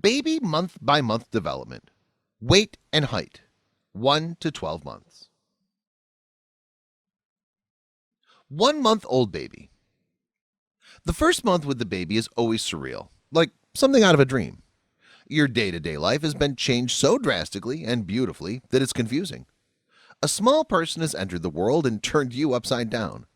Baby month by month development. Weight and height 1 to 12 months. 1 month old baby. The first month with the baby is always surreal, like something out of a dream. Your day-to-day life has been changed so drastically and beautifully that it's confusing. A small person has entered the world and turned you upside down.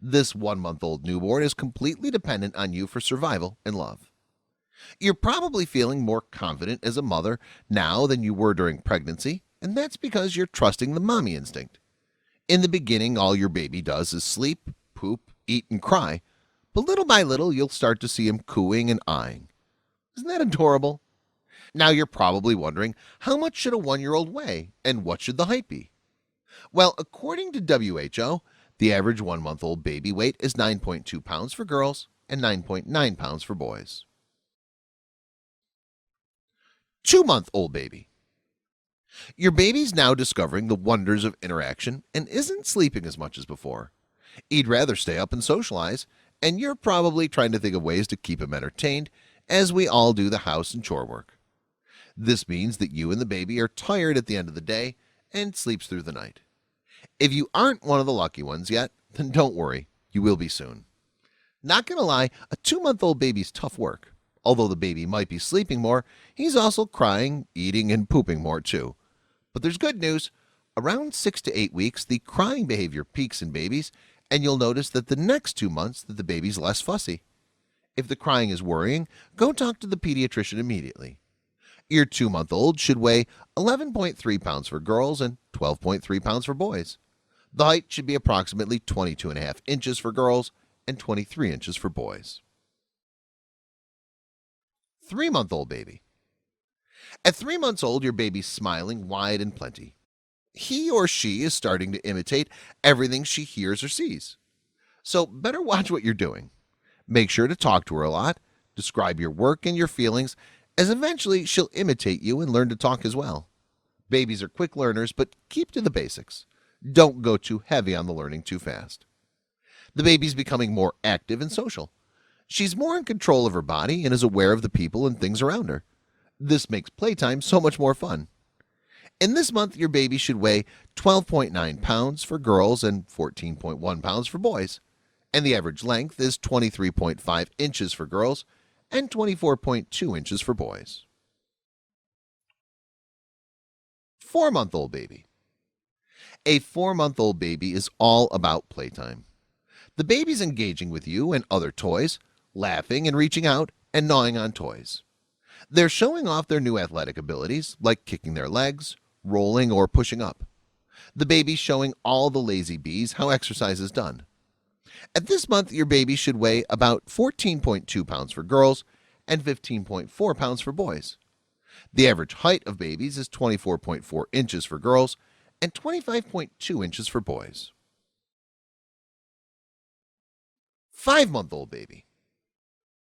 This 1 month old newborn is completely dependent on you for survival and love. You're probably feeling more confident as a mother now than you were during pregnancy, and that's because you're trusting the mommy instinct. In the beginning, all your baby does is sleep, poop, eat, and cry, but little by little you'll start to see him cooing and eyeing. Isn't that adorable? Now you're probably wondering, how much should a 1-year-old weigh and what should the height be? Well, according to WHO, the average 1 month old baby weight is 9.2 pounds for girls and 9.9 pounds for boys. 2 month old baby. Your baby's now discovering the wonders of interaction and isn't sleeping as much as before. He'd rather stay up and socialize, and you're probably trying to think of ways to keep him entertained as we all do the house and chore work. This means that you and the baby are tired at the end of the day and sleeps through the night. If you aren't one of the lucky ones yet, then don't worry, you will be soon. Not gonna lie, a 2 month old baby's tough work. Although the baby might be sleeping more, he's also crying, eating, and pooping more too. But there's good news. Around 6 to 8 weeks, the crying behavior peaks in babies, and you'll notice that the next 2 months that the baby's less fussy. If the crying is worrying, go talk to the pediatrician immediately. Your 2 month old should weigh 11.3 pounds for girls and 12.3 pounds for boys. The height should be approximately 22.5 inches for girls and 23 inches for boys. 3 month old baby. At 3 months old, your baby's smiling wide and plenty. He or she is starting to imitate everything she hears or sees. So better watch what you're doing. Make sure to talk to her a lot, describe your work and your feelings, as eventually she'll imitate you and learn to talk as well. Babies are quick learners, but keep to the basics. Don't go too heavy on the learning too fast. The baby's becoming more active and social. She's more in control of her body and is aware of the people and things around her. This makes playtime so much more fun. In this month, your baby should weigh 12.9 pounds for girls and 14.1 pounds for boys. And the average length is 23.5 inches for girls and 24.2 inches for boys. 4 month old baby. A 4 month old baby is all about playtime. The baby's engaging with you and other toys, laughing and reaching out and gnawing on toys. They're showing off their new athletic abilities, like kicking their legs, rolling, or pushing up. The baby's showing all the lazy bees how exercise is done. At this month, your baby should weigh about 14.2 pounds for girls and 15.4 pounds for boys. The average height of babies is 24.4 inches for girls and 25.2 inches for boys. 5 month old baby.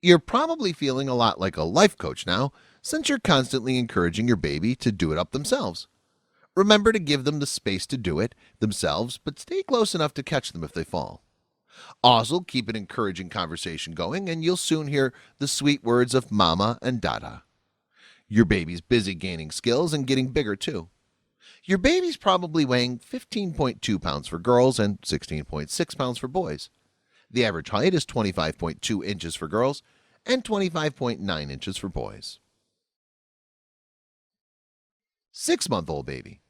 You're probably feeling a lot like a life coach now, since you're constantly encouraging your baby to do it up themselves. Remember to give them the space to do it themselves, but stay close enough to catch them if they fall. Also, keep an encouraging conversation going, and you'll soon hear the sweet words of mama and dada. Your baby's busy gaining skills and getting bigger too. Your baby's probably weighing 15.2 pounds for girls and 16.6 pounds for boys. The average height is 25.2 inches for girls and 25.9 inches for boys. 6 month old baby.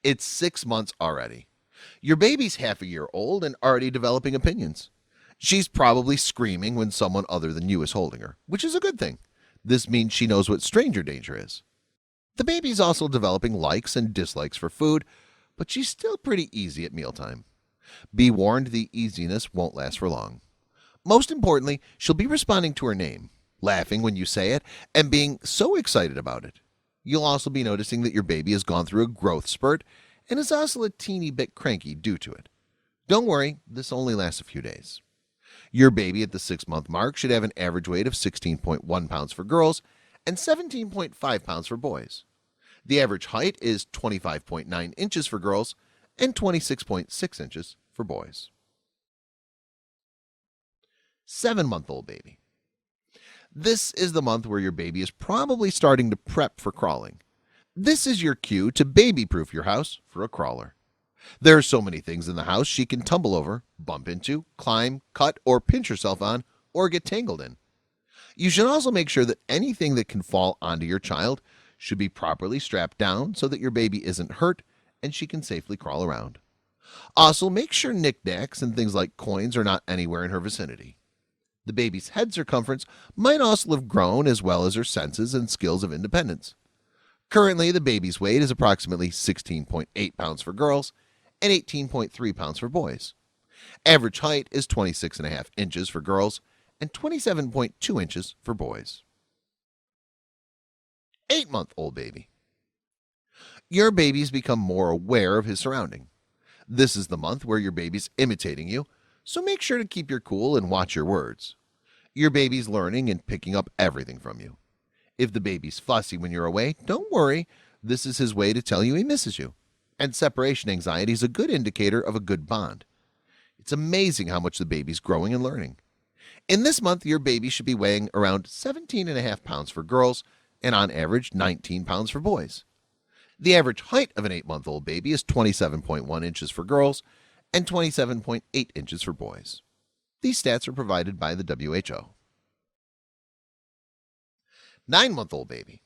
It's 6 months already. Your baby's half a year old and already developing opinions. She's probably screaming when someone other than you is holding her, which is a good thing. This means she knows what stranger danger is. The baby's also developing likes and dislikes for food, but she's still pretty easy at mealtime. Be warned, the easiness won't last for long. Most importantly, she'll be responding to her name, laughing when you say it, and being so excited about it. You'll also be noticing that your baby has gone through a growth spurt and is also a teeny bit cranky due to it. Don't worry, this only lasts a few days. Your baby at the 6-month mark should have an average weight of 16.1 pounds for girls and 17.5 pounds for boys. The average height is 25.9 inches for girls and 26.6 inches for boys. 7-month old baby. This is the month where your baby is probably starting to prep for crawling. This is your cue to baby-proof your house for a crawler. There are so many things in the house she can tumble over, bump into, climb, cut, or pinch herself on, or get tangled in. You should also make sure that anything that can fall onto your child should be properly strapped down so that your baby isn't hurt and she can safely crawl around. Also, make sure knickknacks and things like coins are not anywhere in her vicinity. The baby's head circumference might also have grown as well as her senses and skills of independence. Currently, the baby's weight is approximately 16.8 pounds for girls and 18.3 pounds for boys. Average height is 26.5 inches for girls and 27.2 inches for boys. 8-month-old baby. Your baby's become more aware of his surrounding. This is the month where your baby's imitating you, so make sure to keep your cool and watch your words. Your baby's learning and picking up everything from you. If the baby's fussy when you're away, don't worry. This is his way to tell you he misses you. And separation anxiety is a good indicator of a good bond. It's amazing how much the baby's growing and learning. In this month, your baby should be weighing around 17.5 pounds for girls and on average 19 pounds for boys. The average height of an 8-month-old baby is 27.1 inches for girls and 27.8 inches for boys. These stats are provided by the WHO. 9-month-old baby.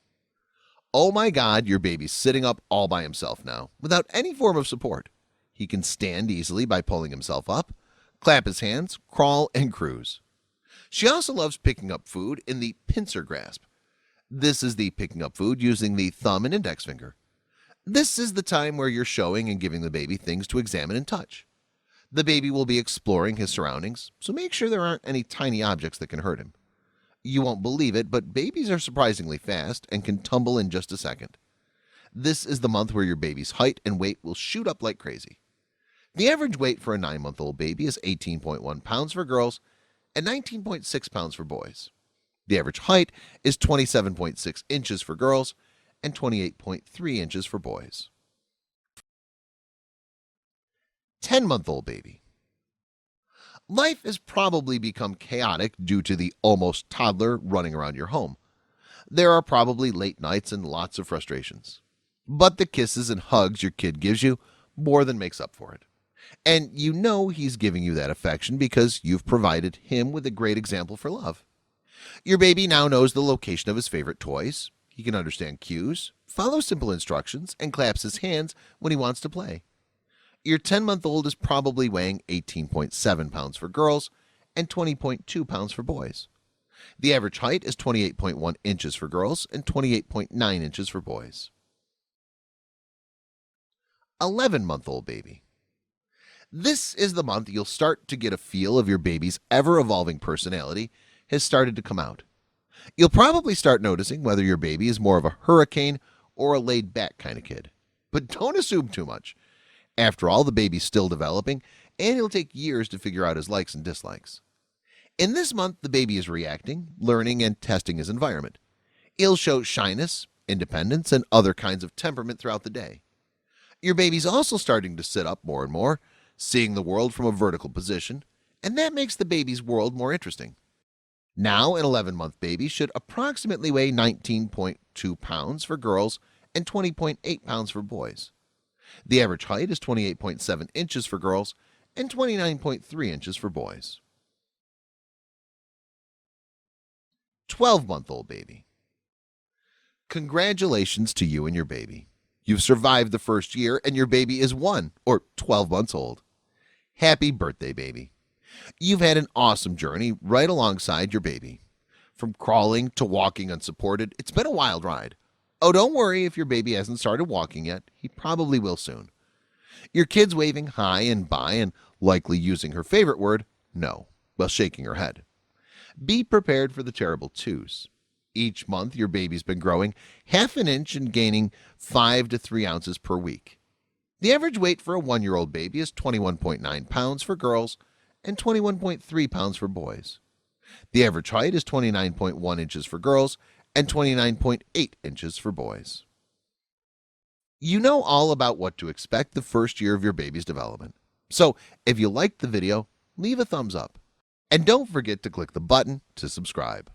Oh my God, your baby's sitting up all by himself now, without any form of support. He can stand easily by pulling himself up, clap his hands, crawl, and cruise. She also loves picking up food in the pincer grasp. This is the picking up food using the thumb and index finger. This is the time where you're showing and giving the baby things to examine and touch. The baby will be exploring his surroundings, so make sure there aren't any tiny objects that can hurt him. You won't believe it, but babies are surprisingly fast and can tumble in just a second. This is the month where your baby's height and weight will shoot up like crazy. The average weight for a 9-month-old baby is 18.1 pounds for girls and 19.6 pounds for boys. The average height is 27.6 inches for girls and 28.3 inches for boys. 10-month-old baby. Life has probably become chaotic due to the almost toddler running around your home. There are probably late nights and lots of frustrations. But the kisses and hugs your kid gives you more than makes up for it. And you know he's giving you that affection because you've provided him with a great example for love. Your baby now knows the location of his favorite toys. He can understand cues, follow simple instructions, and claps his hands when he wants to play. Your 10-month-old is probably weighing 18.7 pounds for girls and 20.2 pounds for boys. The average height is 28.1 inches for girls and 28.9 inches for boys. 11-month-old baby. This is the month you'll start to get a feel of your baby's ever-evolving personality has started to come out. You'll probably start noticing whether your baby is more of a hurricane or a laid-back kind of kid. But don't assume too much. After all, the baby's still developing, and it'll take years to figure out his likes and dislikes. In this month, the baby is reacting, learning, and testing his environment. He'll show shyness, independence, and other kinds of temperament throughout the day. Your baby's also starting to sit up more and more, seeing the world from a vertical position, and that makes the baby's world more interesting. Now, an 11-month baby should approximately weigh 19.2 pounds for girls and 20.8 pounds for boys. The average height is 28.7 inches for girls and 29.3 inches for boys. 12-month-old baby. Congratulations to you and your baby. You've survived the first year and your baby is 1 or 12 months old. Happy birthday, baby. You've had an awesome journey right alongside your baby. From crawling to walking unsupported, it's been a wild ride. Oh, don't worry if your baby hasn't started walking yet. He probably will soon. Your kid's waving hi and bye and likely using her favorite word, no, while shaking her head. Be prepared for the terrible twos. Each month, your baby's been growing half an inch and gaining 5 to 3 ounces per week. The average weight for a 1-year-old baby is 21.9 pounds for girls and 21.3 pounds for boys. The average height is 29.1 inches for girls and 29.8 inches for boys. You know all about what to expect the first year of your baby's development. So if you liked the video, leave a thumbs up. And don't forget to click the button to subscribe.